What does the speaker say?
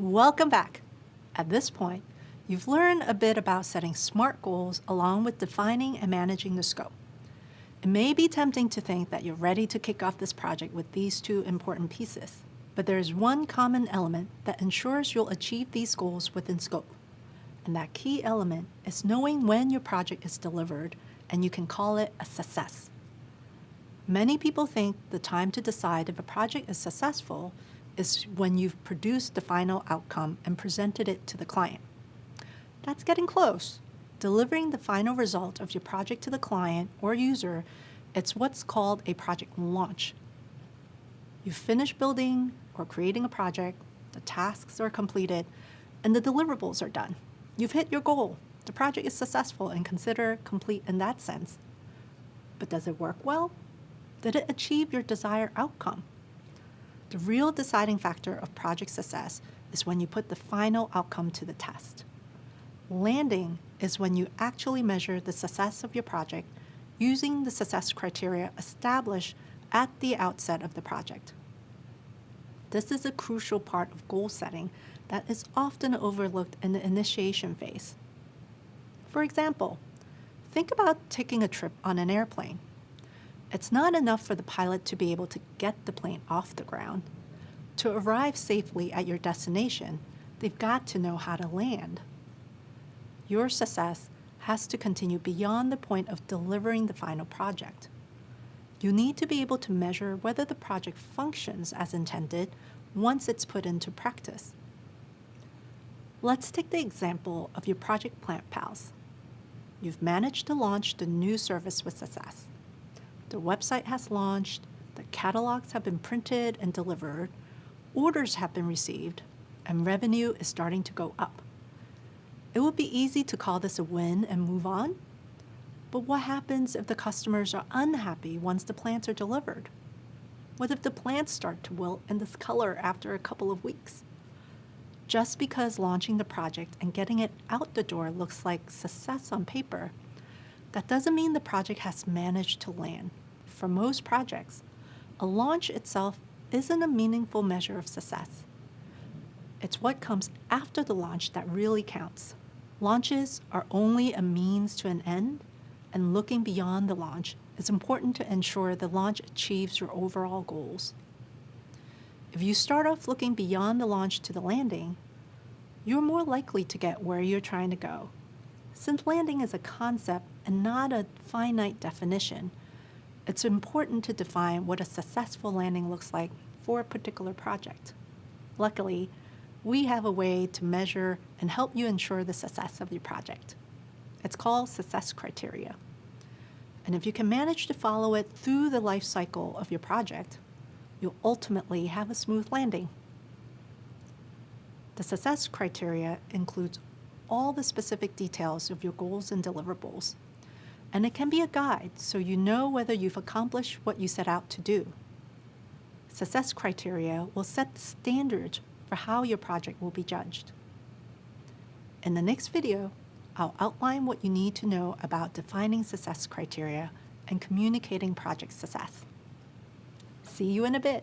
Welcome back. At this point, you've learned a bit about setting SMART goals along with defining and managing the scope. It may be tempting to think that you're ready to kick off this project with these two important pieces, but there is one common element that ensures you'll achieve these goals within scope. And that key element is knowing when your project is delivered and you can call it a success. Many people think the time to decide if a project is successful is when you've produced the final outcome and presented it to the client. That's getting close. Delivering the final result of your project to the client or user, it's what's called a project launch. You've finished building or creating a project, the tasks are completed, and the deliverables are done. You've hit your goal. The project is successful and considered complete in that sense. But does it work well? Did it achieve your desired outcome? The real deciding factor of project success is when you put the final outcome to the test. Landing is when you actually measure the success of your project using the success criteria established at the outset of the project. This is a crucial part of goal setting that is often overlooked in the initiation phase. For example, think about taking a trip on an airplane. It's not enough for the pilot to be able to get the plane off the ground. To arrive safely at your destination, they've got to know how to land. Your success has to continue beyond the point of delivering the final project. You need to be able to measure whether the project functions as intended once it's put into practice. Let's take the example of your project Plant Pals. You've managed to launch the new service with success. The website has launched, the catalogs have been printed and delivered, orders have been received, and revenue is starting to go up. It would be easy to call this a win and move on. But what happens if the customers are unhappy once the plants are delivered? What if the plants start to wilt and discolor after a couple of weeks? Just because launching the project and getting it out the door looks like success on paper, that doesn't mean the project has managed to land. For most projects, a launch itself isn't a meaningful measure of success. It's what comes after the launch that really counts. Launches are only a means to an end, and looking beyond the launch is important to ensure the launch achieves your overall goals. If you start off looking beyond the launch to the landing, you're more likely to get where you're trying to go. Since landing is a concept and not a finite definition, it's important to define what a successful landing looks like for a particular project. Luckily, we have a way to measure and help you ensure the success of your project. It's called success criteria. And if you can manage to follow it through the life cycle of your project, you'll ultimately have a smooth landing. The success criteria includes all the specific details of your goals and deliverables. And it can be a guide so you know whether you've accomplished what you set out to do. Success criteria will set the standards for how your project will be judged. In the next video, I'll outline what you need to know about defining success criteria and communicating project success. See you in a bit.